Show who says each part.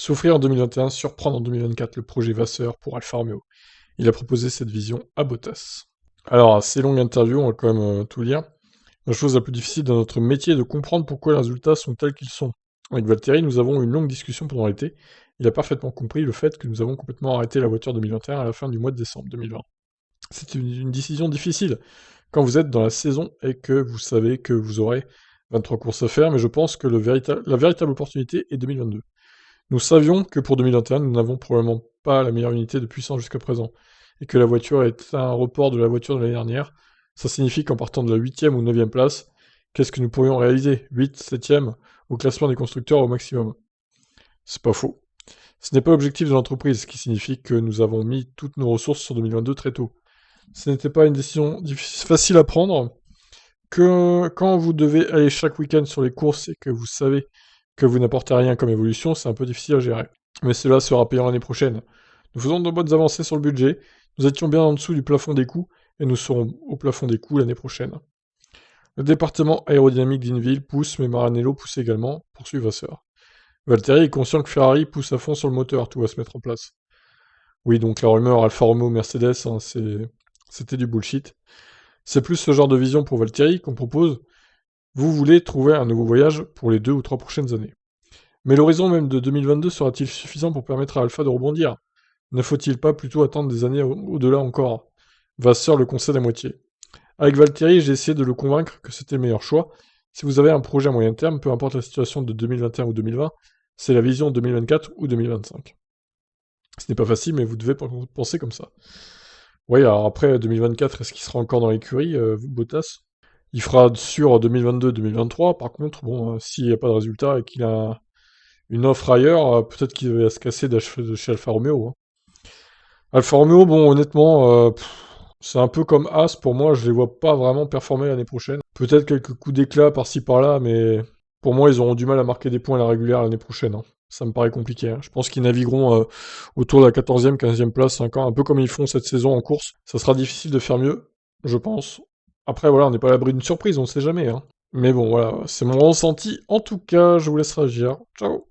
Speaker 1: Souffrir en 2021, surprendre en 2024, le projet Vasseur pour Alfa Romeo. Il a proposé cette vision à Bottas. Alors, assez longue interview, on va quand même tout lire. La chose la plus difficile dans notre métier est de comprendre pourquoi les résultats sont tels qu'ils sont. Avec Valtteri, nous avons eu une longue discussion pendant l'été. Il a parfaitement compris le fait que nous avons complètement arrêté la voiture 2021 à la fin du mois de décembre 2020. C'est une décision difficile quand vous êtes dans la saison et que vous savez que vous aurez 23 courses à faire, mais je pense que la véritable opportunité est 2022. Nous savions que pour 2021, nous n'avons probablement pas la meilleure unité de puissance jusqu'à présent, et que la voiture est un report de la voiture de l'année dernière. Ça signifie qu'en partant de la 8e ou 9e place, qu'est-ce que nous pourrions réaliser? 8, 7e, au classement des constructeurs au maximum. C'est pas faux. Ce n'est pas l'objectif de l'entreprise, ce qui signifie que nous avons mis toutes nos ressources sur 2022 très tôt. Ce n'était pas une décision facile à prendre, que quand vous devez aller chaque week-end sur les courses et que vous savez que vous n'apportez rien comme évolution, c'est un peu difficile à gérer. Mais cela sera payant l'année prochaine. Nous faisons de bonnes avancées sur le budget, nous étions bien en dessous du plafond des coûts, et nous serons au plafond des coûts l'année prochaine. Le département aérodynamique d'Inville pousse, mais Maranello pousse également, poursuit Vasseur. Valtteri est conscient que Ferrari pousse à fond sur le moteur, tout va se mettre en place. Oui, donc la rumeur Alfa Romeo Mercedes, hein, c'était du bullshit. C'est plus ce genre de vision pour Valtteri qu'on propose. Vous voulez trouver un nouveau voyage pour les 2 ou 3 prochaines années. Mais l'horizon même de 2022 sera-t-il suffisant pour permettre à Alpha de rebondir? Ne faut-il pas plutôt attendre des années au-delà encore? Vasseur le concède à moitié. Avec Valtteri, j'ai essayé de le convaincre que c'était le meilleur choix. Si vous avez un projet à moyen terme, peu importe la situation de 2021 ou 2020, c'est la vision 2024 ou 2025. Ce n'est pas facile, mais vous devez penser comme ça. Oui, alors après 2024, est-ce qu'il sera encore dans l'écurie, Bottas? Il fera sur 2022-2023. Par contre, bon, s'il n'y a pas de résultat et qu'il a une offre ailleurs, peut-être qu'il va se casser de chez Alfa Romeo, hein. Alfa Romeo, bon, honnêtement, c'est un peu comme As, pour moi, je les vois pas vraiment performer l'année prochaine. Peut-être quelques coups d'éclat par-ci par-là, mais pour moi, ils auront du mal à marquer des points à la régulière l'année prochaine, hein. Ça me paraît compliqué, hein. Je pense qu'ils navigueront autour de la 14e, 15e place, 5 ans, un peu comme ils font cette saison en course. Ça sera difficile de faire mieux, je pense. Après, voilà, on n'est pas à l'abri d'une surprise, on ne sait jamais, hein. Mais bon, voilà, c'est mon ressenti. En tout cas, je vous laisse réagir. Ciao!